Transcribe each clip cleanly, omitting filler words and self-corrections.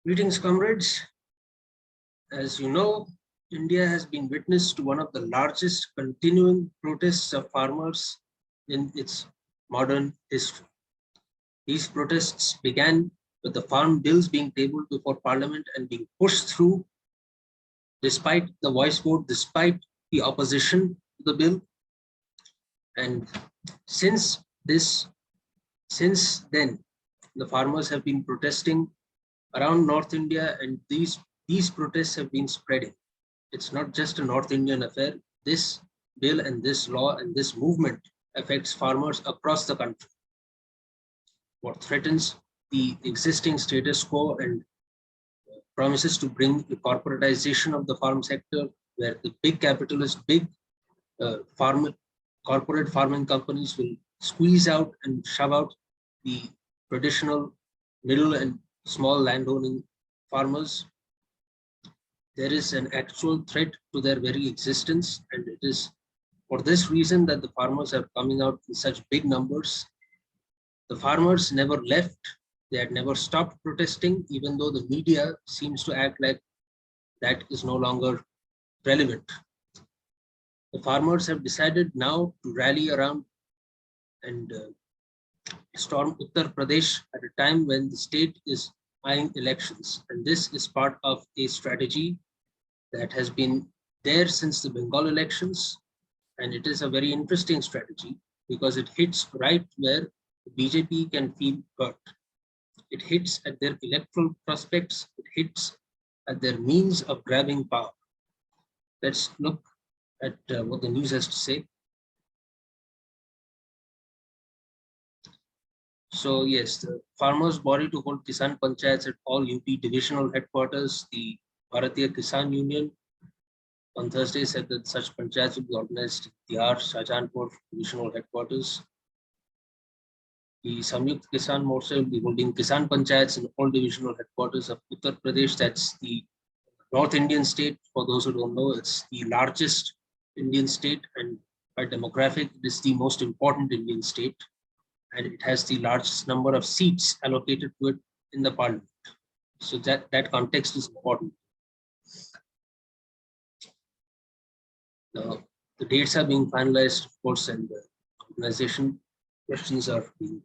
Greetings, comrades. As you know, India has been witness to one of the largest continuing protests of farmers in its modern history. These protests began with the farm bills being tabled before parliament and being pushed through despite the voice vote, despite the opposition to the bill. And since then, the farmers have been protesting around North India, and these protests have been spreading. It's not just a North Indian affair. This bill and this law and this movement affects farmers across the country. What threatens the existing status quo and promises to bring the corporatization of the farm sector, where the big capitalist, big corporate farming companies will squeeze out and shove out the traditional middle and small landowning farmers. There is an actual threat to their very existence, and it is for this reason that the farmers are coming out in such big numbers. The farmers never left. They had never stopped protesting, even though the media seems to act like that is no longer relevant. The farmers have decided now to rally around and storm Uttar Pradesh at a time when the state is eyeing elections. And this is part of a strategy that has been there since the Bengal elections. And it is a very interesting strategy because it hits right where the BJP can feel hurt. It hits at their electoral prospects. It hits at their means of grabbing power. Let's look at what the news has to say. So yes, the farmers' body to hold Kisan Panchayats at all UP divisional headquarters, the Bharatiya Kisan Union, on Thursday said that such panchayats will be organized at Tihar, Shahjahanpur divisional headquarters. The Samyukt Kisan Morcha will be holding Kisan Panchayats in all divisional headquarters of Uttar Pradesh. That's the North Indian state. For those who don't know, it's the largest Indian state, and by demographic, it is the most important Indian state, and it has the largest number of seats allocated to it in the parliament. So that context is important. Now, the dates are being finalized, of course, and the organization questions are being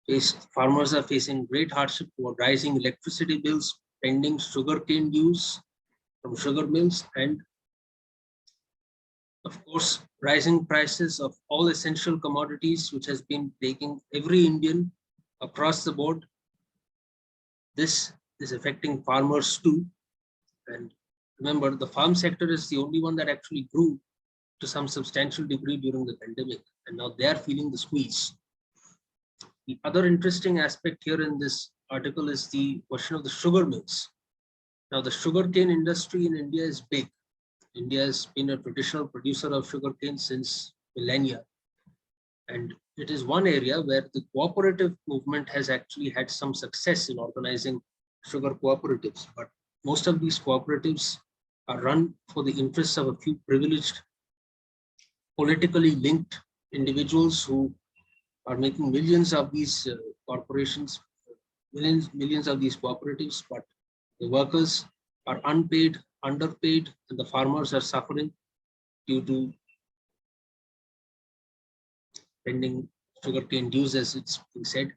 faced. Farmers are facing great hardship for rising electricity bills, pending sugarcane dues from sugar mills, and of course, rising prices of all essential commodities, which has been taking every Indian across the board. This is affecting farmers too. And remember, the farm sector is the only one that actually grew to some substantial degree during the pandemic, and now they are feeling the squeeze. The other interesting aspect here in this article is the question of the sugar mills. Now, the sugarcane industry in India is big. India has been a traditional producer of sugarcane since millennia. And it is one area where the cooperative movement has actually had some success in organizing sugar cooperatives. But most of these cooperatives are run for the interests of a few privileged, politically linked individuals who are making millions of these corporations, millions of these cooperatives, but the workers are unpaid, underpaid, and the farmers are suffering due to pending sugarcane dues, as it's been said.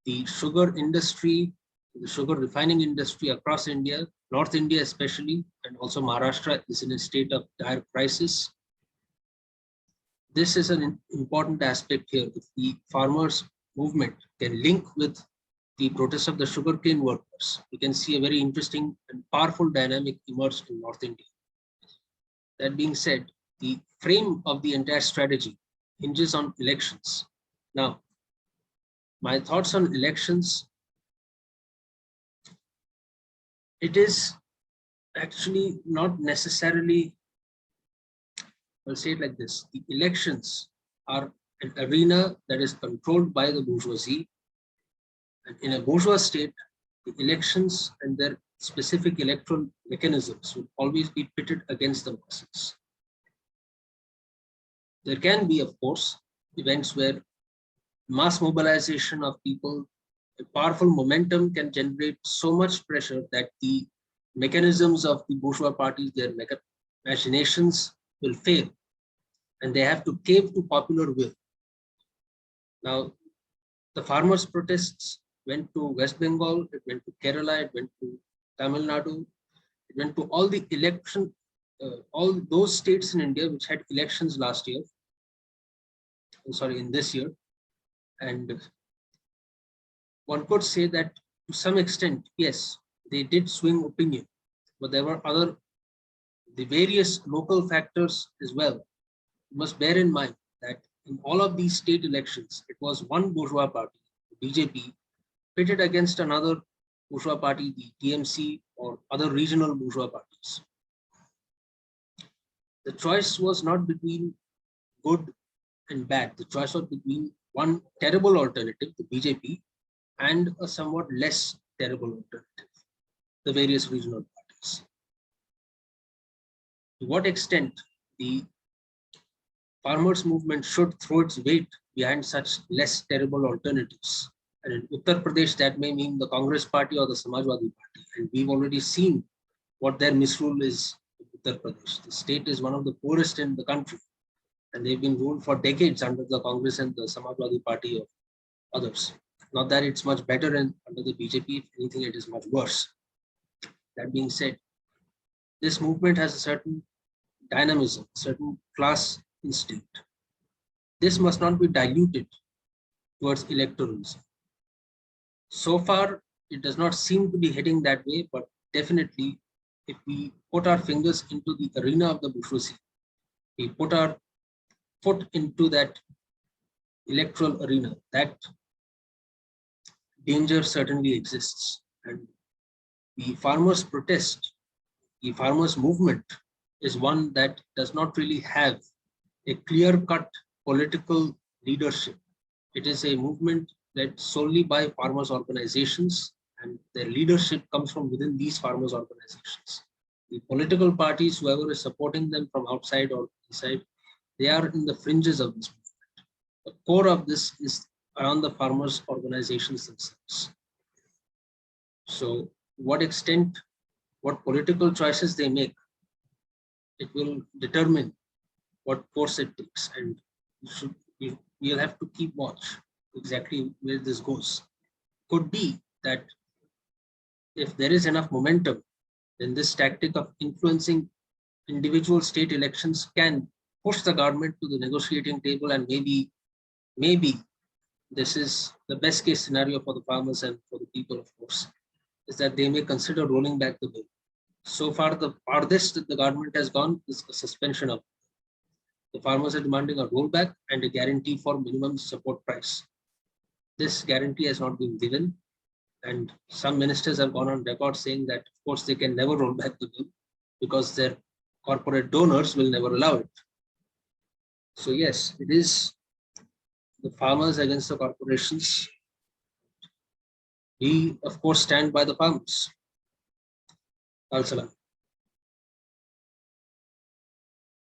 The sugar industry, the sugar refining industry across India, North India especially, and also Maharashtra is in a state of dire crisis. This is an important aspect here. If the farmers' movement can link with the protests of the sugarcane workers, we can see a very interesting and powerful dynamic emerge in North India. That being said, the frame of the entire strategy hinges on elections. Now, my thoughts on elections, it is actually not necessarily, I'll say it like this, the elections are an arena that is controlled by the bourgeoisie. And in a bourgeois state, the elections and their specific electoral mechanisms will always be pitted against the masses. There can be, of course, events where mass mobilization of people a powerful momentum can generate so much pressure that the mechanisms of the bourgeois parties, their machinations will fail, and they have to cave to popular will. Now, the farmers' protests went to West Bengal, it went to Kerala, it went to Tamil Nadu, it went to all the all those states in India which had elections last year, in this year. And one could say that to some extent, yes, they did swing opinion, but there were the various local factors as well. You must bear in mind that in all of these state elections, it was one bourgeois party, BJP, pitted against another bourgeois party, the TMC, or other regional bourgeois parties. The choice was not between good and bad. The choice was between one terrible alternative, the BJP, and a somewhat less terrible alternative, the various regional parties. To what extent the farmers' movement should throw its weight behind such less terrible alternatives? And in Uttar Pradesh, that may mean the Congress party or the Samajwadi party. And we've already seen what their misrule is in Uttar Pradesh. The state is one of the poorest in the country, and they've been ruled for decades under the Congress and the Samajwadi party or others. Not that it's much better under the BJP, if anything, it is much worse. That being said, this movement has a certain dynamism, certain class instinct. This must not be diluted towards electoralism. So far, it does not seem to be heading that way, but definitely, if we put our fingers into the arena of the bourgeoisie, we put our foot into that electoral arena, that danger certainly exists. And the farmers' protest, the farmers' movement is one that does not really have a clear-cut political leadership. It is a movement led solely by farmers' organizations, and their leadership comes from within these farmers' organizations. The political parties, whoever is supporting them from outside or inside, they are in the fringes of this movement. The core of this is around the farmers' organizations themselves. So, to what extent, what political choices they make, it will determine what course it takes, and we'll have to keep watch exactly where this goes. Could be that if there is enough momentum, then this tactic of influencing individual state elections can push the government to the negotiating table, and maybe this is the best case scenario for the farmers and for the people, of course, is that they may consider rolling back the bill. So far, the farthest that the government has gone is a suspension of it. The farmers are demanding a rollback and a guarantee for minimum support price. This guarantee has not been given, and some ministers have gone on record saying that, of course, they can never roll back the bill because their corporate donors will never allow it. So yes, it is the farmers against the corporations. We, of course, stand by the farmers. Al-Salam.